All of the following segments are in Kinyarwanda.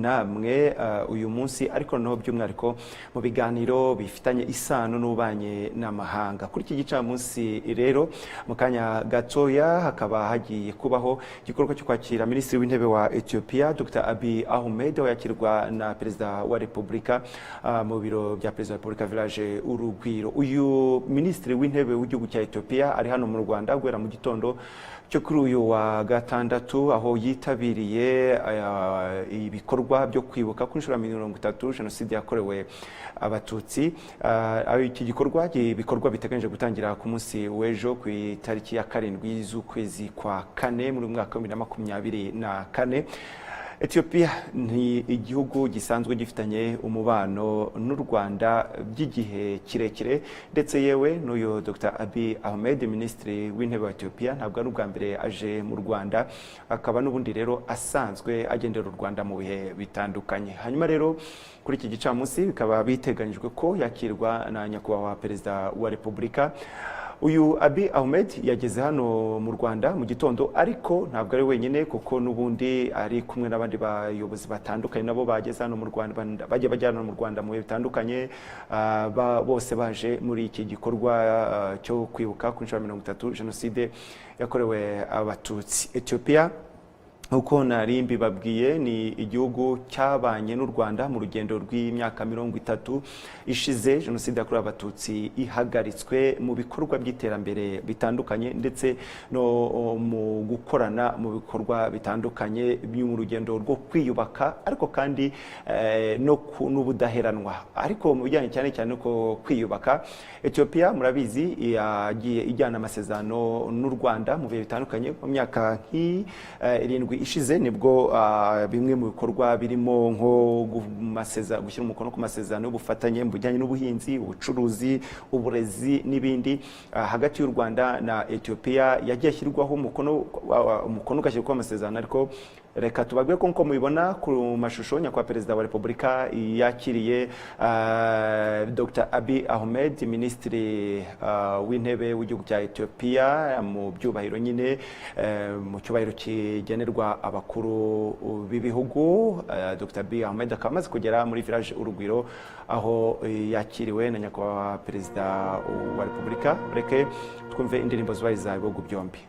namwe uyu munsi ariko noneho by'umwihariko mu biganiro bifitanye isano n'ubanye n'amahanga. Kuri iki gicamunsi rero mu kanya gatoya hakaba hagiye kubaho igikorwa cyo kwakira Minisitiri w'Intebe wa Ethiopia Dr. Abiy Ahmed, aho yakirwa na Perezida wa Repubulika mu biro bya Perezida wa Repubulika Village Urugwiro. Uyu Minisitiri w'Intebe w'igihugu cya Ethiopia ari hano mu Rwanda guhera mu gitondo cyo kuri uyu wa gatandatu, aho yitabiriye ibikorwa byo kwibuka ku nshuro ya 30 Jenoside yakorewe Abatutsi. Iki bikorwa biteganyije gutangira ku munsi w'ejo ku itariki ya 7 z'ukwezi kwa 4 muri mwaka wa 2024. Ethiopia ni igihugu gisanzwe gifitanye umubano n'u Rwanda by'igihe kirekire, ndetse yewe n'uyu Dr. Abiy Ahmed, Minisitiri w'Intebe wa Ethiopia, ntabwo ari ubwa mbere aje mu Rwanda, akaba n'ubundi rero asanzwe agendera u Rwanda mu bihe bitandukanye. Hanyuma rero kuri iki gicamunsi bikaba biteganyijwe ko yakirwa na nyakubahwa Perezida wa Repubulika. Uyu Abiy Ahmed yageze hano mu Rwanda mu gitondo, ariko ntabwo ari wenyine kuko n'ubundi ari kumwe n'abandi bayobozi batandukanye nabo bageze hano mu Rwanda, bagiye bajyana mu Rwanda mu bihe bitandukanye, bose baje muri iki gikorwa cyo kwibuka ku nshuro ya 30 Jenoside yakorewe Abatutsi. Ethiopia uko nari mbibabwiye ni igihugu cyabanye n'u Rwanda mu rugendo rw'imyaka 30 ishize Jenoside yakorewe Abatutsi ihagaritswe, mu bikorwa by'iterambere bitandukanye ndetse no mu gukorana mu bikorwa bitandukanye mu rugendo rwo kwiyubaka, ariko kandi n'ubudaheranwa. Ariko mu bijyanye cyane cyane ko kwiyubaka, Ethiopia murabizi yagiye ijyana amasezerano n'u Rwanda mu bihe bitandukanye. Mu myaka nk'irindwi ishize nibwo bimwe mu bikorwa birimo nko gushyira umukono ku masezerano y'ubufatanye mu bijyanye n'ubuhinzi, ubucuruzi, uburezi n'ibindi hagati y'u Rwanda na Ethiopia yagiye ashyirwaho umukono ugashyirwaho amasezerano. Ariko reka tubabwire ko nko mubibona ku mashusho, nyakubahwa Perezida wa Repubulika yakiriye Dr. Abiy Ahmed, Minisitiri w'Intebe w'igihugu cya Ethiopia, mu byubahiro nyine, mu cyubahiro kigenerwa abakuru b'ibihugu. Dr. Abiy Ahmed akaba amaze kugera muri Village Urugwiro, aho yakiriwe na nyakubahwa Perezida wa Repubulika. Reke twumve indirimbo zubahiriza ibihugu byombi.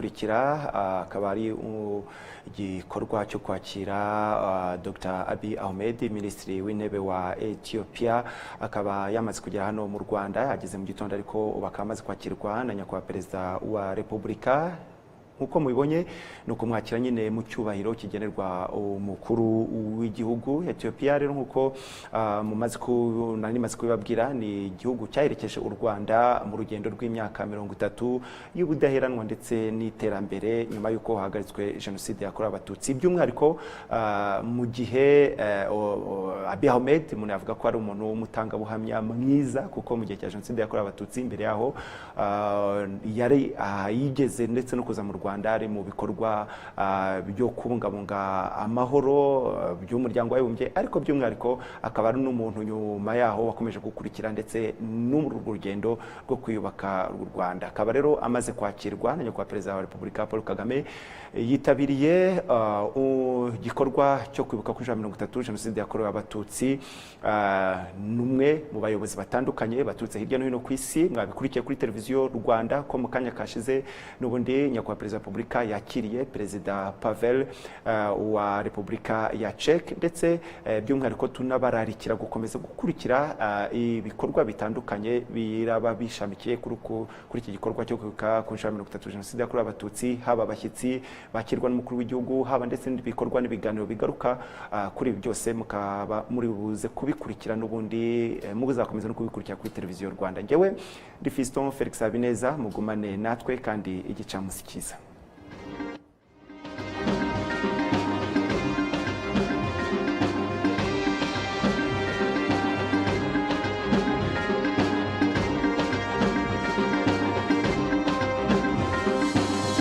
kugikurikira akaba ari igikorwa cyo kwakira Dr. Abiy Ahmed, minisitiri w'intebe wa Ethiopia, akaba yamaze kugera hano mu Rwanda, ageze mu gitondo ariko bakaba amaze kwakirwa na nyakubahwa perezida wa Repubulika. Nkuko mubibonye ni ukumwakira nyine mu cyubahiro kigenerwa umukuru w'igihugu. Ethiopia rero nkuko maze kubibabwira ni igihugu cyaherekeje u Rwanda mu rugendo rw'imyaka 30 y'ubudaheranwa ndetse n'iterambere nyuma y'uko hahagaritswe jenoside yakorewe abatutsi. By'umwihariko mu gihe Abiy Ahmed umuntu yavuga ko ari umuntu w'umutangabuhamya mwiza, kuko mu gihe cya jenoside yakorewe abatutsi imbere yaho yari yigeze ndetse no kuza mu Rwanda ari mu bikorwa byo kubungabunga amahoro by'umuryango w'abibumbye, ariko by'umwihariko akaba ari n'umuntu nyuma yaho wakomeje gukurikira ndetse n'urwo rugendo rwo kwiyubaka u Rwanda. Akaba rero amaze kwakirwa na nyakubahwa perezida wa Repubulika Paul Kagame, yitabiriye igikorwa cyo kwibuka kuri 30 jenoside yakorewe abatutsi. Numwe mu bayobozi batandukanye baturutse hirya no hino ku isi, mwabikurikiye kuri televiziyo Rwanda ko mu kanya kashize n'ubundi nyakubahwa perezida wa Repubulika yakiriye perezida Pavel wa Repubulika ya Czech, ndetse by'umwihariko tunabararikira gukomeza gukurikira ibikorwa bitandukanye biraba bishamikiye kuri iki gikorwa cyo kwibuka kuri 30 jenoside yakorewe abatutsi, haba abashyitsi bakirwa n'umukuru w'igihugu, haba ndetse n'ibikorwa n'ibiganiro bigaruka kuri ibi byose mukaba muri buze kubikurikira, n'ubundi muzakomeza no kubikurikira kuri televiziyo Rwanda. Ngewe ndi Fiston Felix Habineza, mugumane natwe kandi igicamunsi cyiza.